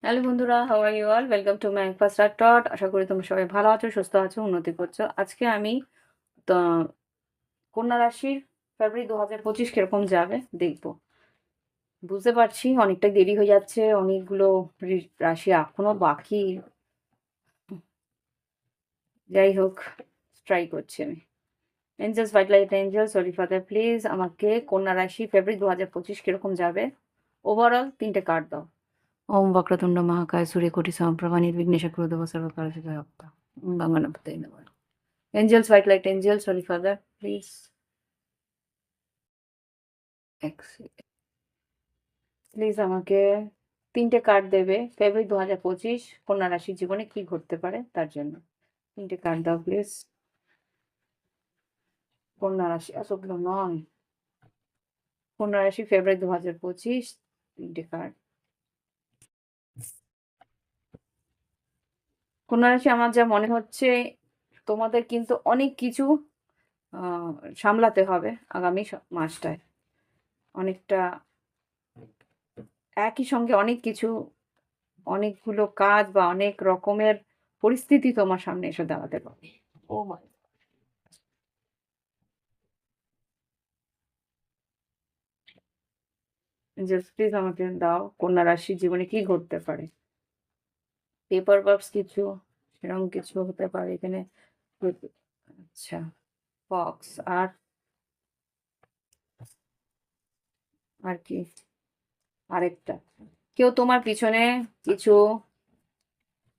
Hello বন্ধুরা, how are you all? Welcome to my first art টট। আশা করি তোমরা সবাই ভালো আছো, সুস্থ আছো, উন্নতি করছো। আজকে আমি তো কন্যা রাশির ফেব্রুয়ারি 2025 কিরকম যাবে দেখবো। বুঝতে পারছি অনেকটা দেরি হয়ে যাচ্ছে, অনেকগুলো রাশি এখনো বাকি। যাই হোক, ট্রাই করছি আমি। Angels, white light angel, sorry father, please আমাকে কন্যা রাশি ফেব্রুয়ারি 2025 কিরকম যাবে ওভারঅল 3টে কার্ড দাও। ওম বক্রতুণ্ড মহাকায় সূর্যকোটি সমপ্রভা নির্বিঘ্নেশ কুরুদেব সর্বকার্যে হপ্তা বাংলাপতে নমঃ। Angels, white light angels, Holy Father, please. Please আমাকে 3টে কার্ড দেবে ফেব্রুয়ারি 2025 কন্যা রাশির জীবনে কি ঘটতে পারে তার জন্য। 3টে কার্ড দাও প্লিজ। কন্যা রাশি আসলে নয়, কন্যা রাশি ফেব্রুয়ারি 2025, 3টে কার্ড। কন্যা রাশি আমার যা মনে হচ্ছে তোমাদের কিন্তু অনেক কিছু সামলাতে হবে আগামী মাসটায়। অনেকটা একই সঙ্গে অনেক কিছু, অনেকগুলো কাজ বা অনেক রকমের পরিস্থিতি তোমার সামনে এসে দাঁড়াতে পারে। ও মাই, জাস্ট প্লিজ আমাকে দাও কন্যা রাশির জীবনে কি ঘটতে পারে। পেপার ওয়ার্কস কিছু, সেরকম কিছু হতে পারে এখানে। আচ্ছা, ফক্স আর কি, আরেকটা কেউ তোমার পিছনে কিছু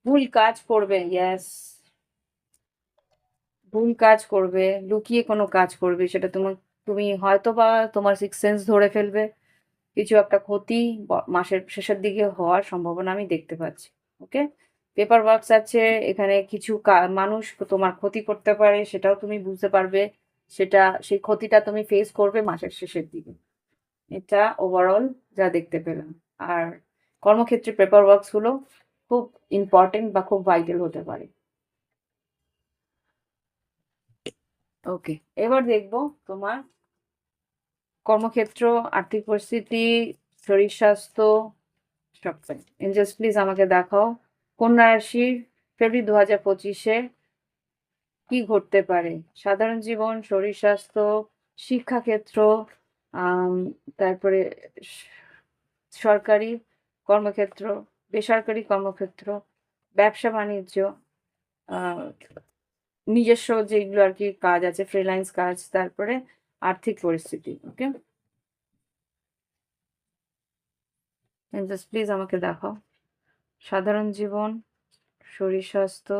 ভুল কাজ করবে। ইয়েস, ভুল কাজ করবে, লুকিয়ে কোনো কাজ করবে, সেটা তুমি হয়তো বা তোমার সিক্স সেন্স ধরে ফেলবে। কিছু একটা ক্ষতি মাসের শেষের দিকে হওয়ার সম্ভাবনা আমি দেখতে পাচ্ছি। ওকে, পেপার ওয়ার্কস আছে এখানে, কিছু মানুষ তোমার ক্ষতি করতে পারে, সেটাও তুমি বুঝতে পারবে। সেটা, সেই ক্ষতিটা তুমি ফেস করবে মাসের শেষের দিকে। এটা ওভারঅল যা দেখতে পেলাম। আর কর্মক্ষেত্রে পেপার ওয়ার্কস গুলো খুব ইম্পর্টেন্ট বা খুব ভাইটাল হতে পারে। ওকে, এবার দেখবো তোমার কর্মক্ষেত্র, আর্থিক পরিস্থিতি, শরীর স্বাস্থ্য সবটাই। এঞ্জেলস প্লিজ আমাকে দেখাও কন্যা রাশির ফেব্রুয়ারি 2025-এ কি ঘটতে পারে। সাধারণ জীবন, শরীর স্বাস্থ্য, শিক্ষাক্ষেত্র, তারপরে সরকারি কর্মক্ষেত্র, বেসরকারি কর্মক্ষেত্র, ব্যবসা বাণিজ্য, আহ, নিজস্ব যেগুলো আর কি কাজ আছে, ফ্রিল্যান্স কাজ, তারপরে আর্থিক পরিস্থিতি। ওকে, এঞ্জেলস প্লিজ আমাকে দেখাও সাধারণ জীবন, শরীর স্বাস্থ্য,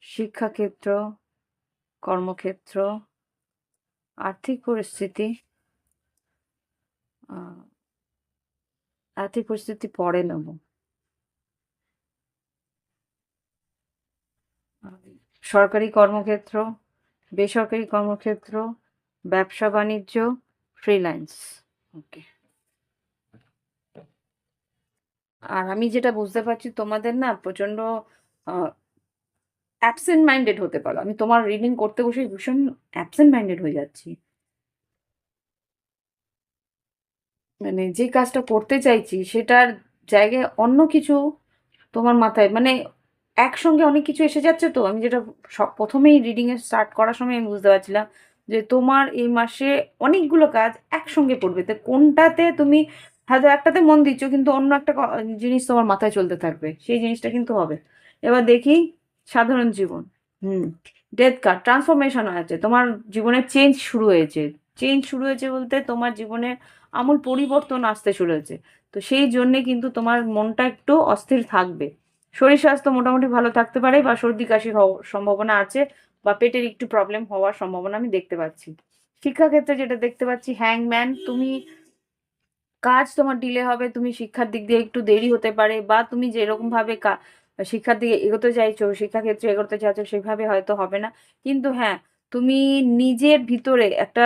শিক্ষাক্ষেত্র, কর্মক্ষেত্র, আর্থিক পরিস্থিতি। আর্থিক পরিস্থিতি পরে নেব। সরকারি কর্মক্ষেত্র, বেসরকারি কর্মক্ষেত্র, ব্যবসা বাণিজ্য, ফ্রিল্যান্স। ওকে, আর আমি যেটা বুঝতে পারছি তোমাদের না প্রচন্ড অ্যাবসেন্ট মাইন্ডেড হতে পারো। আমি তোমার রিডিং করতে বসে ভীষণ অ্যাবসেন্ট মাইন্ডেড হয়ে যাচ্ছি। মানে যে কাজটা করতে চাইছি সেটার জায়গায় অন্য কিছু তোমার মাথায়, মানে একসঙ্গে অনেক কিছু এসে যাচ্ছে। তো আমি যেটা প্রথমেই রিডিং এ স্টার্ট করার সময় আমি বুঝতে পারছিলাম যে তোমার এই মাসে অনেকগুলো কাজ একসঙ্গে পড়বে, তো কোনটাতে তুমি হয়তো একটাতে মন দিচ্ছ কিন্তু অন্য একটা জিনিস তোমার মাথায় চলতে থাকবে, সেই জিনিসটা কিন্তু হবে। এবার দেখি সাধারণ জীবন। হুম, ডেথ কার্ড, ট্রান্সফরমেশন আছে, তোমার জীবনে চেঞ্জ শুরু হয়েছে। চেঞ্জ শুরু হয়েছে বলতে তোমার জীবনে আমূল পরিবর্তন আসতে চলেছে। তো সেই জন্যে কিন্তু তোমার মনটা একটু অস্থির থাকবে। শরীর স্বাস্থ্য মোটামুটি ভালো থাকতে পারে, বা সর্দি কাশি হওয়ার সম্ভাবনা আছে, বা পেটের একটু প্রবলেম হওয়ার সম্ভাবনা আমি দেখতে পাচ্ছি। শিক্ষাক্ষেত্রে যেটা দেখতে পাচ্ছি, হ্যাংম্যান, তুমি কাজ তোমার ডিলে হবে, তুমি শিক্ষার দিক দিয়ে একটু দেরি হতে পারে, বা তুমি যেরকম ভাবে শিক্ষার দিকে এগোতে চাইছো, শিক্ষাক্ষেত্রে এগোতে চাইছো সেভাবে হয়তো হবে না। কিন্তু হ্যাঁ, তুমি নিজের ভিতরে একটা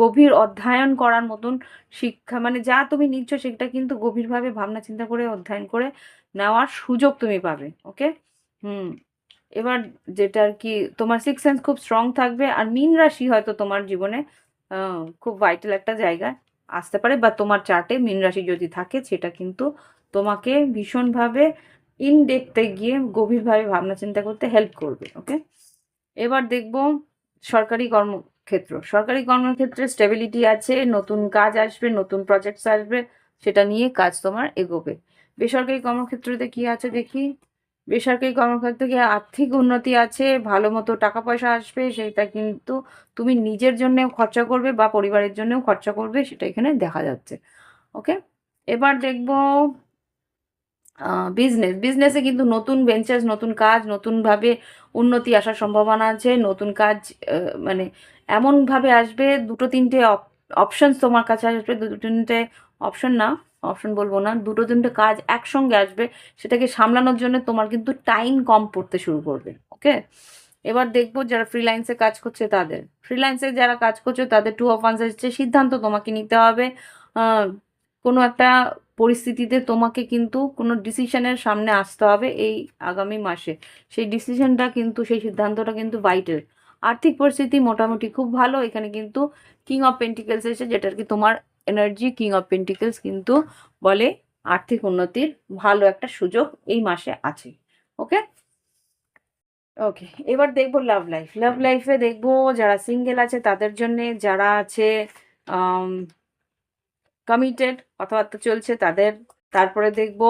গভীর অধ্যয়ন করার মতন শিক্ষা, মানে যা তুমি নিচ্ছ সেটা কিন্তু গভীরভাবে ভাবনা চিন্তা করে অধ্যয়ন করে নেওয়ার সুযোগ তুমি পাবে। ওকে। হুম। এবার যেটা আর কি, তোমার সিক্স সেন্স খুব স্ট্রং থাকবে। আর মীন রাশি হয়তো তোমার জীবনে খুব ভাইটাল একটা জায়গায় আসতে পারে, বা তোমার চার্টে মীন রাশি যদি থাকে সেটা কিন্তু তোমাকে ভীষণভাবে ইন ডেপথে গিয়ে গভীরভাবে ভাবনা চিন্তা করতে হেল্প করবে। ওকে। এবার দেখব সরকারি কর্মক্ষেত্র। সরকারি কর্মক্ষেত্রে স্টেবিলিটি আছে, নতুন কাজ আসবে, নতুন প্রজেক্টস আসবে, সেটা নিয়ে কাজ তোমার এগোবে। বেসরকারি কর্মক্ষেত্রতে কি আছে দেখি। বেসরকারি কর্মক্ষেত্রে কি আর্থিক উন্নতি আছে, ভালো মতো টাকা পয়সা আসবে, সেটা কিন্তু তুমি নিজের জন্যেও খরচা করবে বা পরিবারের জন্যও খরচা করবে, সেটা এখানে দেখা যাচ্ছে। ওকে। এবার দেখব বিজনেসে কিন্তু নতুন ভেঞ্চার্স, নতুন কাজ, নতুনভাবে উন্নতি আসার সম্ভাবনা আছে। নতুন কাজ মানে এমনভাবে আসবে, দুটো তিনটে অপশনস তোমার কাছে আসবে, দুটো তিনটে অপশন না, অপশন বলবো না, দুটো তিনটে কাজ একসঙ্গে আসবে। সেটাকে সামলানোর জন্য তোমার কিন্তু টাইম কম পড়তে শুরু করবে। ওকে। এবার দেখবো যারা ফ্রিল্যান্সে কাজ করছে তাদের, ফ্রিল্যান্সে যারা কাজ করছে তাদের টু অফ ওয়ান্স এসেছে। সিদ্ধান্ত তোমাকে নিতে হবে। আহ, কোনো একটা পরিস্থিতিতে তোমাকে কিন্তু কোনো ডিসিশনের সামনে আসতে হবে এই আগামী মাসে। সেই ডিসিশনটা কিন্তু, সেই সিদ্ধান্তটা কিন্তু ভাইটাল। আর্থিক পরিস্থিতি মোটামুটি খুব ভালো। এখানে কিন্তু কিং অফ পেন্টিকেলস এসে, যেটা কি তোমার এনার্জি, কিং অফ পেন্টিকেলস কিন্তু বলে আর্থিক উন্নতির ভালো একটা সুযোগ এই মাসে আছে। ওকে। ওকে। এবার দেখবো লাভ লাইফ। লাভ লাইফে দেখবো যারা সিঙ্গেল আছে তাদের জন্যে, যারা আছে কমিটেড, কথাবার্তা চলছে তাদের। তারপরে দেখবো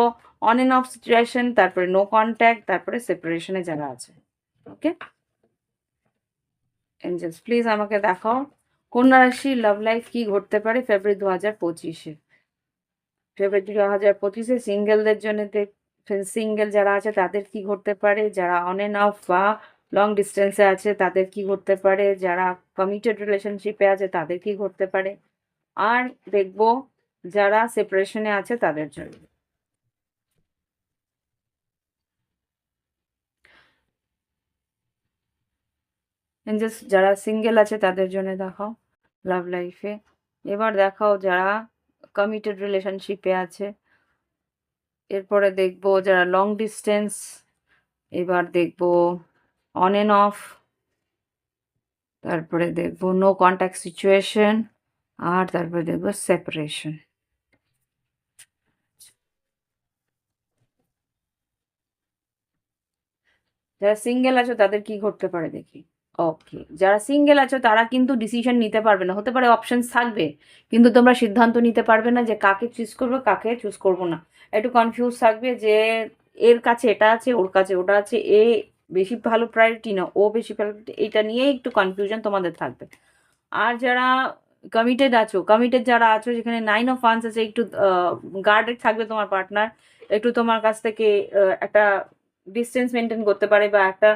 অন এন্ড অফ সিচুয়েশন, তারপরে নো কন্ট্যাক্ট, তারপরে সেপারেশনে যারা আছে। ওকে। এঞ্জেলস প্লিজ আমাকে দেখাও কন্যা রাশি লাভ লাইফ কি ঘটতে পারে ফেব্রুয়ারি 2025-এ। ফেব্রুয়ারি 2025-এ সিঙ্গেলদের জন্য, সিঙ্গেল যারা আছে তাদের কি ঘটতে পারে, যারা অন এন্ড অফ বা লং ডিস্টেন্সে আছে তাদের কি ঘটতে পারে, যারা কমিটেড রিলেশনশিপে আছে তাদের কি ঘটতে পারে, আর দেখবো যারা সেপারেশনে আছে তাদের জন্য। জাস্ট যারা সিঙ্গেল আছে তাদের জন্য দেখাও লাভ লাইফে। এবার দেখাও যারা কমিটেড রিলেশনশিপে আছে। এরপরে দেখবো যারা লং ডিস্টেন্স। এবার দেখবো অন এন্ড অফ। তারপরে দেখবো নো কন্ট্যাক্ট সিচুয়েশন। আর তারপরে দেখবো সেপারেশন। যারা সিঙ্গেল আছো তাদের কি ঘটতে পারে দেখি। ওকে। যারা সিঙ্গেল আছো তারা কিন্তু ডিসিশন নিতে পারবে না। হতে পারে অপশনস থাকবে, কিন্তু তোমরা সিদ্ধান্ত নিতে পারবে না যে কাকে চুজ করবো, কাকে চুজ করবো না। একটু কনফিউজ থাকবে যে এর কাছে এটা আছে, ওর কাছে ওটা আছে, এ বেশি ভালো প্রায়োরিটি না ও বেশি প্রায়োরিটি, এটা নিয়ে একটু কনফিউশন তোমাদের থাকবে। আর যারা কমিটেড আছো, কমিটেড যারা আছো, যেখানে নাইন অফ ওয়ান্স আছে, একটু গার্ডেড থাকবে তোমার পার্টনার। একটু তোমার কাছ থেকে একটা ডিস্টেন্স মেনটেন করতে পারে, বা একটা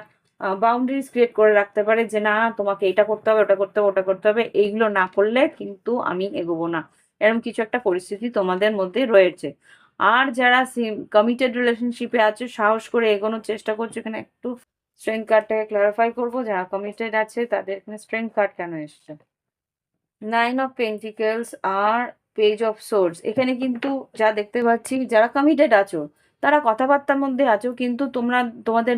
বাউন্ডারিজ ক্রিয়েট করে রাখতে পারে যে না তোমাকে এটা করতে হবে, ওটা করতে হবে, ওটা করতে হবে, এইগুলো না করলে কিন্তু আমি এগোবো না। এরকম কিছু একটা পরিস্থিতি তোমাদের মধ্যে রয়েছে। আর যারা কমিটেড রিলেশনশিপে আছে, সাহস করে এগোনোর চেষ্টা করছো, এখানে একটু স্ট্রেংথ কার্ডটাকে ক্লারিফাই করবো। যারা কমিটেড আছে তাদের এখানে স্ট্রেংথ কার্ড কেন এসছে। নাইন অফ পেন্টিকেলস আর পেজ অফ সোর্স। এখানে কিন্তু যা দেখতে পাচ্ছি, যারা কমিটেড আছো তারা কথাবার্তার মধ্যে আছো, কিন্তু তোমরা, তোমাদের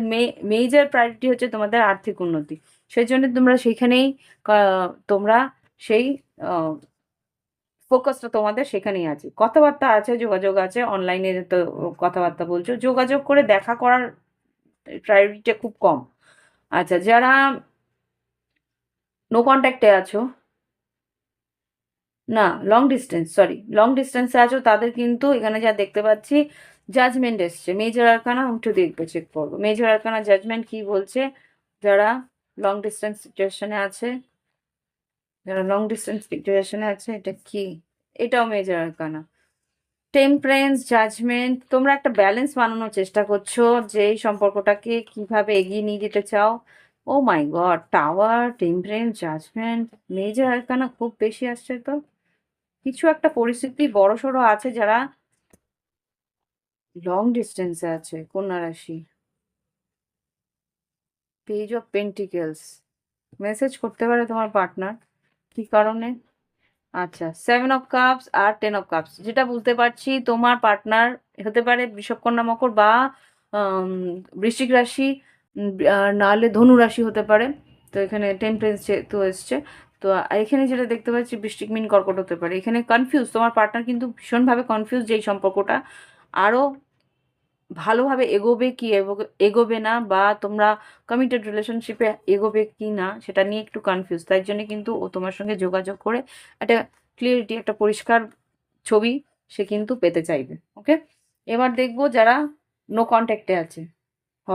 মেজর প্রায়োরিটি হচ্ছে তোমাদের আর্থিক উন্নতি। সেই জন্য তোমরা সেখানেই তোমরা সেই ফোকাসটা তোমাদের সেখানেই আছে। কথাবার্তা আছে, যোগাযোগ আছে, অনলাইনে তো কথাবার্তা বলছো, যোগাযোগ করে দেখা করার প্রায়োরিটিটা খুব কম। আচ্ছা, যারা নো কন্ট্যাক্টে আছো, না লং ডিস্টেন্স, সরি, লং ডিস্টেন্সে আছো তাদের কিন্তু এখানে যা দেখতে পাচ্ছি জাজমেন্ট এসছে। মেজর আরকানা একটু দেখবো, চেক করবো মেজর আরকানা জাজমেন্ট কি বলছে। যারা লং ডিস্টেন্স সিচুয়েশনে আছে, যারা লং ডিস্টেন্স সিচুয়েশনে আছে, এটা কি, এটাও মেজর আরকানা। টেম্পারেন্স, জাজমেন্ট, তোমরা একটা ব্যালেন্স বানানোর চেষ্টা করছো যে এই সম্পর্কটাকে কিভাবে এগিয়ে নিয়ে যেতে চাও। Oh my God, tower, temperance, judgement, major arcana খুব বেশি আসছে তো। কিছু একটা পরিস্থিতি বড়সড় আছে যারা লং ডিস্টেন্সে আছে। কন্যা রাশি, পেজ অফ পেন্টিকেলস, মেসেজ করতে পারে তোমার পার্টনার, কি কারণে, আচ্ছা, 7 অফ কাপস আর 10 অফ কাপস, যেটা বুঝতে পারছি তোমার পার্টনার হতে পারে বৃষভ, কন্যা, মকর, বা বৃশ্চিক রাশি, আর নাহলে ধনু রাশি হতে পারে। তো এখানে টেম্পারেন্স যেহেতু এসছে, তো এখানে যেটা দেখতে পাচ্ছি বৃশ্চিক, মীন, কর্কট হতে পারে। এখানে কনফিউজ, তোমার পার্টনার কিন্তু ভীষণভাবে কনফিউজ যে এই সম্পর্কটা আরও ভালোভাবে এগোবে কি এগোবে না, বা তোমরা কমিটেড রিলেশনশিপে এগোবে কি না সেটা নিয়ে একটু কনফিউজ। তাই জন্য কিন্তু ও তোমার সঙ্গে যোগাযোগ করে একটা ক্লিয়ারিটি, একটা পরিষ্কার ছবি সে কিন্তু পেতে চাইবে। ওকে, এবার দেখবো যারা নো কন্ট্যাক্টে আছে। হ,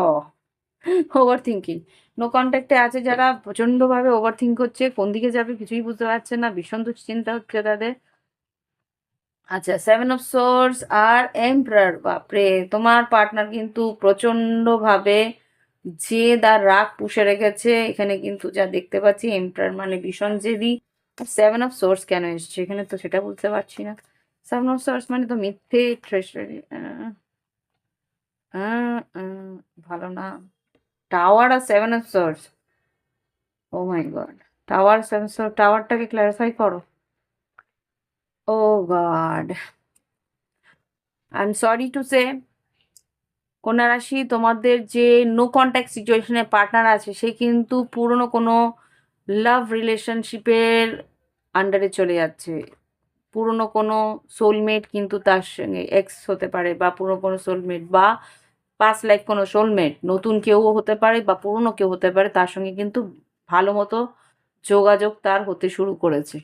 ওভার থিঙ্কিং। নো কন্ট্যাক্টে আছে যারা, প্রচণ্ডভাবে ওভার থিঙ্ক করছে, কোন দিকে যাবে কিছুই বুঝতে পারছে না, ভীষণ দুশ্চিন্তা হচ্ছে তাদের। আচ্ছা, 7 অফ সোর্স আর এম্পারার, বাপরে তোমার পার্টনার কিন্তু প্রচণ্ডভাবে জেদ আর রাগ পুষে রেখেছে এখানে, কিন্তু যা দেখতে পাচ্ছি এম্পারার মানে ভীষণ জেদি। 7 অফ সোর্স কেন এসছে এখানে তো সেটা বুঝতে পারছি না। 7 অফ সোর্স মানে তো মিথ্যে, ট্রেজারি, ভালো না। টাওয়ার আর 7 of swords, oh my God. Tower, 7 swords, টাওয়ারটাকে ক্ল্যারিফাই করো। Oh God, I am sorry to say, কন্যা রাশি, তোমাদের যে নো কন্ট্যাক্ট সিচুয়েশনে পার্টনার আছে সে কিন্তু পুরনো কোনো লাভ রিলেশনশিপের আন্ডারে চলে যাচ্ছে। পুরনো কোনো সোলমেট কিন্তু তার সঙ্গে এক্স হতে পারে, বা পুরনো কোনো সোলমেট, বা পাস্ট লাইফ কোনো সোলমেট, নতুন কেউ হতে পারে বা পুরনো কেউ হতে পারে, তার সঙ্গে কিন্তু ভালো মতো যোগাযোগ তার হতে শুরু করেছে।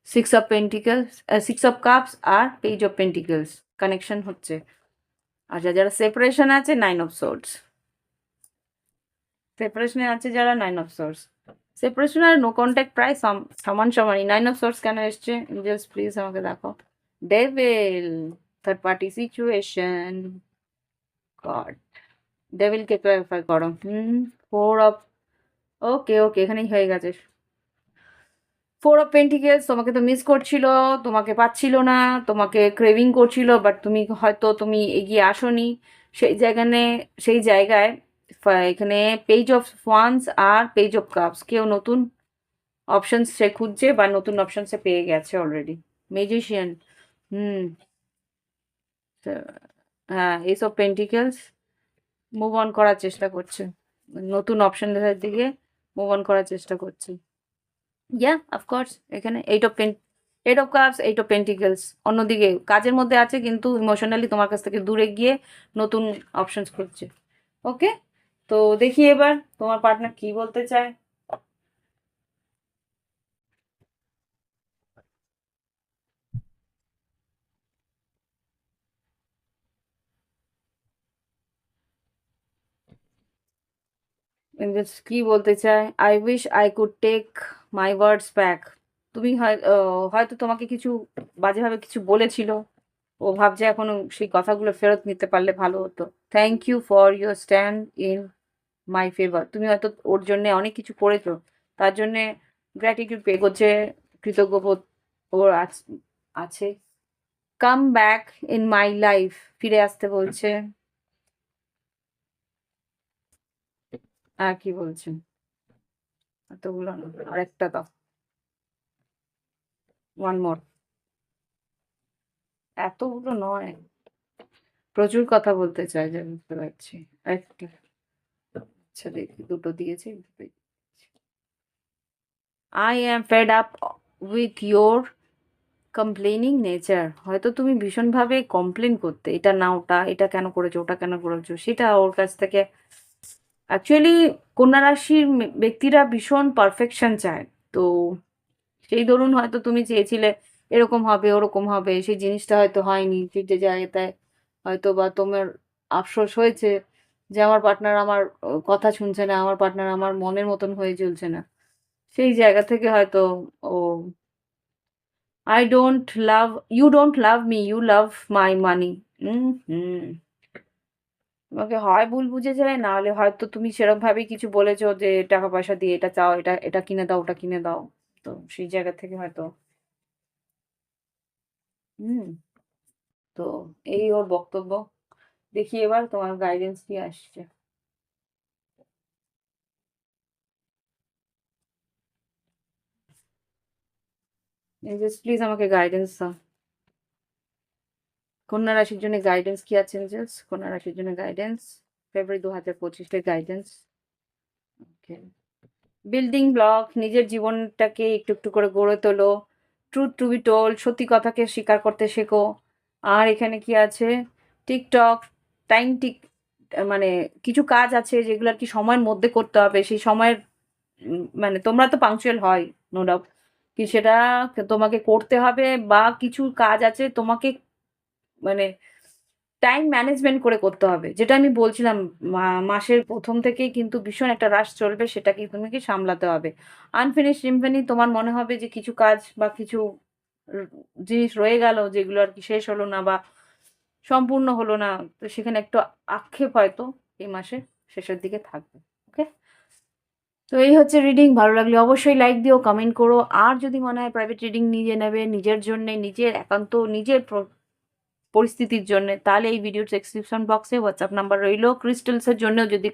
6 অফ পেন্টিকেলস, 6 অফ কাপস আর পেজ অফ পেন্টিকেলস কানেকশন হচ্ছে। আর যারা সেপারেশন আছে, 9 অফ সোর্স, সেপারেশনে আছে যারা, 9 অফ সোর্স। সেপারেশন আর নো কন্ট্যাক্ট প্রায় সমান সমানই। 9 অফ সোর্স কেন এসছে, জাস্ট প্লিজ আমাকে দেখো। Devil, third party situation, God, ডেভিলকে ক্লারিফাই করো। 4 অফ, ওকে ওকে, এখানেই হয়ে গেছে। 4 অফ পেন্টিকেলস তোমাকে তো মিস করছিল, তোমাকে পাচ্ছিল না, তোমাকে ক্রেভিং করছিল, বাট তুমি হয়তো তুমি এগিয়ে আসোনি সেই জায়গানে, সেই জায়গায়। এখানে পেজ অফ ওয়ান্স আর পেজ অফ কাপস, কেউ নতুন অপশনস সে খুঁজছে বা নতুন অপশন সে পেয়ে গেছে অলরেডি। ম্যাজিশিয়ান, হুম, তো, হ্যাঁ, S of pentacles move on করার চেষ্টা করছে, নতুন অপশনের দিকে মুভ অন করার চেষ্টা করছে। ইয়া, অফকোর্স, এখানে 8 অফ কাপস, 8 অফ পেন্টিকেলস অন্যদিকে কাজের মধ্যে আছে, কিন্তু ইমোশনালি তোমার কাছ থেকে দূরে গিয়ে নতুন অপশনস খুঁজছে। ওকে, তো দেখি এবার তোমার পার্টনার কি বলতে চায়। কি বলতে চায়, I wish I could take my words back. তুমি হয়তো তোমাকে কিছু বাজেভাবে কিছু বলেছিল, ও ভাবছে এখনো সেই কথাগুলো ফেরত নিতে পারলে ভালো হতো। Thank you for your stand in my favour, তুমি হয়তো ওর জন্য অনেক কিছু করেছো, তার জন্যে গ্র্যাটিটিউড পে করছে, কৃতজ্ঞবোধ ওর আছে। Come back in my life, ফিরে আসতে বলছে। আর কি বলছেন, এতগুলো না, আরেকটা দাও, ওয়ান মোর। এতগুলো নয়, প্রচুর কথা বলতে চাই যে, বুঝতে পারছি। একটা, আচ্ছা দেখি, দুটো দিয়েছে, দুটোই। I am fed up with your complaining nature, হয়তো তুমি ভীষণভাবে কমপ্লেন করতে, এটা না ওটা, এটা কেন করেছো, ওটা কেন করেছো, সেটা ওর কাছ থেকে। অ্যাকচুয়ালি কন্যা রাশির ব্যক্তিরা ভীষণ পারফেকশন চায়। তো সেই ধরুন হয়তো তুমি চেয়েছিলে এরকম হবে ওরকম হবে, সেই জিনিসটা হয়তো হয়নি, ঠিক যে জায়গায় হয়তো, বা তোমার আফসোস হয়েছে যে আমার পার্টনার আমার কথা শুনছে না, আমার পার্টনার আমার মনের মতন হয়ে চলছে না, সেই জায়গা থেকে হয়তো oh, I don't love, you don't love me, you love my money. হুম, তোমাকে হয় ভুল বুঝে যায়, না হলে হয়তো তুমি সেরকম ভাবেই কিছু বলেছো যে টাকা পয়সা দিয়ে এটা চাও, এটা এটা কিনে দাও, ওটা কিনে দাও। তো সেই জায়গা থেকে হয়তো, হুম, তো এই ওর বক্তব্য। দেখি এবার তোমার গাইডেন্স কি আসছে। এঞ্জেলস প্লিজ আমাকে গাইডেন্স দাও। কন্যা রাশির জন্য গাইডেন্স কি আছে এঞ্জেলস? কন্যা রাশির জন্য গাইডেন্স ফেব্রুয়ারি 2025 গাইডেন্স। ওকে। বিল্ডিং ব্লক, নিজের জীবনটাকে একটু একটু করে গড়ে তোলো। ট্রুথ টু বি টোল্ড, সত্যি কথাকে স্বীকার করতে শেখো। আর এখানে কি আছে? টিকটক, টাইম টিক, মানে কিছু কাজ আছে যেগুলো আর কি সময়ের মধ্যে করতে হবে। সেই সময়ের মানে তোমরা তো পাংচুয়াল হয়, নো ডাউট, কি সেটা তোমাকে করতে হবে। বা কিছু কাজ আছে তোমাকে মানে টাইম ম্যানেজমেন্ট করে করতে হবে, যেটা আমি বলছিলাম। মাসের প্রথম থেকেই কিন্তু ভীষণ একটা রাশ চলবে, সেটাকে তোমাকে সামলাতে হবে। আনফিনিশ রিমেনি, তোমার মনে হবে যে কিছু কাজ বা কিছু র- জিনিস রয়ে গেল যেগুলো আর কি শেষ হলো না বা সম্পূর্ণ হলো না, তো সেখানে একটু আক্ষেপ হয়তো এই মাসে শেষের দিকে থাকবে। ওকে, তো এই হচ্ছে রিডিং। ভালো লাগলে অবশ্যই লাইক দিও, কমেন্ট করো। আর যদি মনে হয় প্রাইভেট রিডিং নিয়ে নেবে নিজের জন্যে, নিজের একান্ত নিজের পরিস্থিতির জন্য, তাহলে এই ভিডিওর ডেসক্রিপশন বক্সে হোয়াটসঅ্যাপ নাম্বার রইলো। ক্রিস্টালসের জন্যও যদি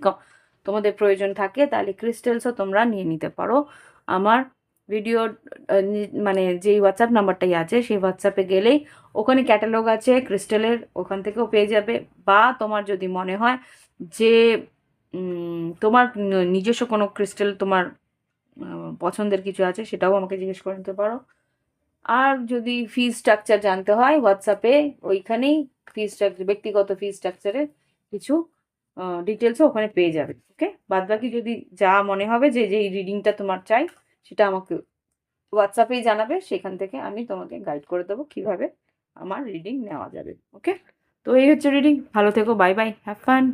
তোমাদের প্রয়োজন থাকে তাহলে ক্রিস্টালসও তোমরা নিয়ে নিতে পারো। আমার ভিডিওর মানে যেই হোয়াটসঅ্যাপ নাম্বারটাই আছে সেই হোয়াটসঅ্যাপে গেলেই ওখানে ক্যাটালগ আছে ক্রিস্টালের, ওখান থেকেও পেয়ে যাবে। বা তোমার যদি মনে হয় যে তোমার নিজস্ব কোনো ক্রিস্টাল তোমার পছন্দের কিছু আছে, সেটাও আমাকে জিজ্ঞেস করে নিতে পারো। আর যদি ফিজ স্ট্রাকচার জানতে হয় হোয়াটসঅ্যাপে ওইখানেই ফিজ স্ট্রাকচার, ব্যক্তিগত ফিজ স্ট্রাকচারের কিছু ডিটেলসও ওখানে পেয়ে যাবে। ওকে, বাদবাকি যদি যা মনে হবে যে যেই রিডিংটা তোমার চাই সেটা আমাকে হোয়াটসঅ্যাপেই জানাবে, সেখান থেকে আমি তোমাকে গাইড করে দেবো কিভাবে আমার রিডিং নেওয়া যাবে। ওকে, তো এই হচ্ছে রিডিং। ভালো থেকো, বাই বাই, হ্যাভ ফান।